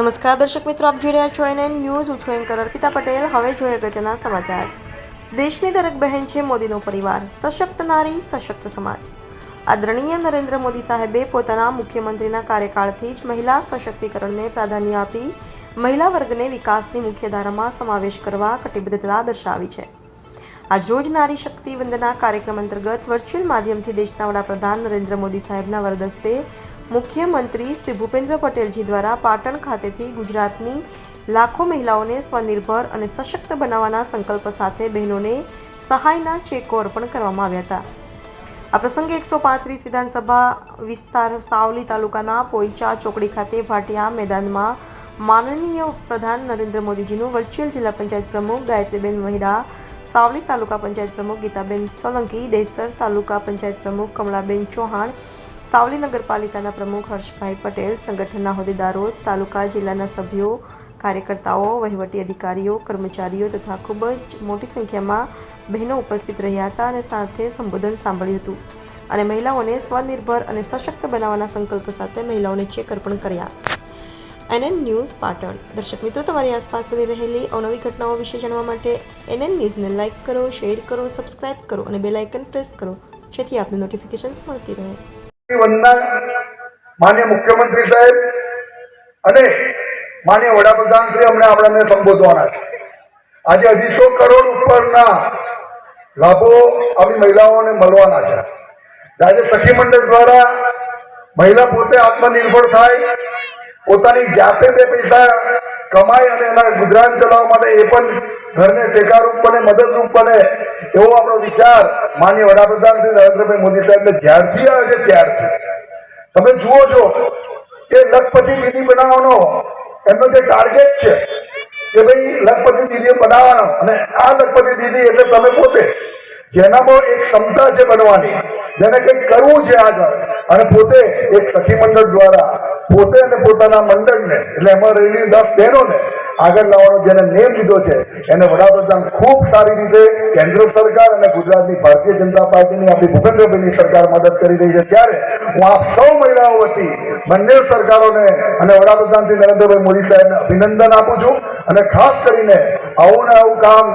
નમસ્કાર દર્શક મિત્રો, આપ જોઈ રહ્યા છો NN ન્યૂઝ. હું છું એન્કર અર્પિતા પટેલ. હવે જોઈએ અગત્યના સમાચાર. દેશની દરેક બહેન છે મોદીનો પરિવાર. સશક્ત નારી, સશક્ત સમાજ. આદરણીય નરેન્દ્ર મોદી સાહેબે પોતાના મુખ્યમંત્રીના કાર્યકાળથી જ મહિલા સશક્તિકરણને પ્રાધાન્ય આપી મહિલા વર્ગને વિકાસની મુખ્ય ધારામાં સમાવેશ કરવા કટિબદ્ધતા દર્શાવી છે. આજરોજ નારી શક્તિ વંદના કાર્યક્રમ અંતર્ગત વર્ચ્યુઅલ માધ્યમથી દેશના વડાપ્રધાન નરેન્દ્ર મોદી સાહેબના વરદસ્તે મુખ્યમંત્રી શ્રી ભૂપેન્દ્ર પટેલજી દ્વારા પાટણ ખાતેથી ગુજરાતની લાખો મહિલાઓને સ્વનિર્ભર અને સશક્ત બનાવવાના સંકલ્પ સાથે બહેનોને સહાયના ચેકો અર્પણ કરવામાં આવ્યા હતા. આ પ્રસંગે 135 વિધાનસભા વિસ્તાર સાવલી તાલુકાના પોઈચા ચોકડી ખાતે ભાટિયા મેદાનમાં માનનીય પ્રધાન નરેન્દ્ર મોદીજીનું વર્ચ્યુઅલ જિલ્લા પંચાયત પ્રમુખ ગાયત્રીબેન મહિડા, સાવલી તાલુકા પંચાયત પ્રમુખ ગીતાબેન સોલંકી, ડેસર તાલુકા પંચાયત પ્રમુખ કમલાબેન ચૌહાણ, સાવલી નગરપાલિકાના પ્રમુખ હર્ષભાઈ પટેલ, સંગઠનના હોદ્દેદારો, તાલુકા જિલ્લાના સભ્યો, કાર્યકર્તાઓ, વહીવટી અધિકારીઓ, કર્મચારીઓ તથા ખૂબ જ મોટી સંખ્યામાં બહેનો ઉપસ્થિત રહ્યા હતા અને સાથે સંબોધન સાંભળ્યું હતું અને મહિલાઓને સ્વનિર્ભર અને સશક્ત બનાવવાના સંકલ્પ સાથે મહિલાઓને ચેક અર્પણ કર્યા. NN news Patan. દર્શક મિત્રો, તમારી આસપાસ બની રહેલી અવનવી ઘટનાઓ વિશે જાણવા માટે NN ન્યૂઝને લાઇક કરો, શેર કરો, સબસ્ક્રાઇબ કરો અને બેલ આઇકન પ્રેસ કરો, જેથી આપને નોટિફિકેશન્સ મળતી રહે. વંદના માનનીય મુખ્યમંત્રી સાહેબ અને માનનીય વડાપ્રધાન શ્રી અમને આપણાને સંબોધવાના છે. આજે 250 કરોડ ઉપરના લાભો આપણી મહિલાઓને મળવાના છે. આજે સખી મંડળ દ્વારા મહિલા પોતે આત્મનિર્ભર થાય, પોતાની જાતે બે પૈસા કમાય અને એના ગુજરાન ચલાવવા માટે એ પણ ઘરને ટેકારૂપ બને, મદદરૂપ બને, એવો આપણો વિચાર માનનીય વડાપ્રધાન શ્રી નરેન્દ્રભાઈ મોદી સાહેબને જ્યારથી આવે છે ત્યારથી તમે જુઓ છો કે લખપતિ દીદી બનાવવાનો એમનો જે ટાર્ગેટ છે કે ભાઈ લખપતિ દીદી બનાવવાનો, અને આ લખપતિ દીદી એટલે તમે પોતે જેનામાં એક ક્ષમતા છે બનવાની, જેને કંઈક કરવું છે આગળ, અને પોતે એક સખી મંડળ દ્વારા પોતે અને પોતાના મંડળને એટલે એમાં રહેલી 10 બહેનોને આગળ લાવવાનો જેને નેમ લીધો છે એને વડાપ્રધાન ખૂબ સારી રીતે કેન્દ્ર સરકાર અને ગુજરાતની ભારતીય જનતા પાર્ટીની આપણી ભૂપેન્દ્રભાઈની સરકાર મદદ કરી રહી છે. ત્યારે હું આપ સૌ મહિલાઓ વતી બંને સરકારોને અને વડાપ્રધાન શ્રી નરેન્દ્રભાઈ મોદી સાહેબને અભિનંદન આપું છું અને ખાસ કરીને આવું ને આવું કામ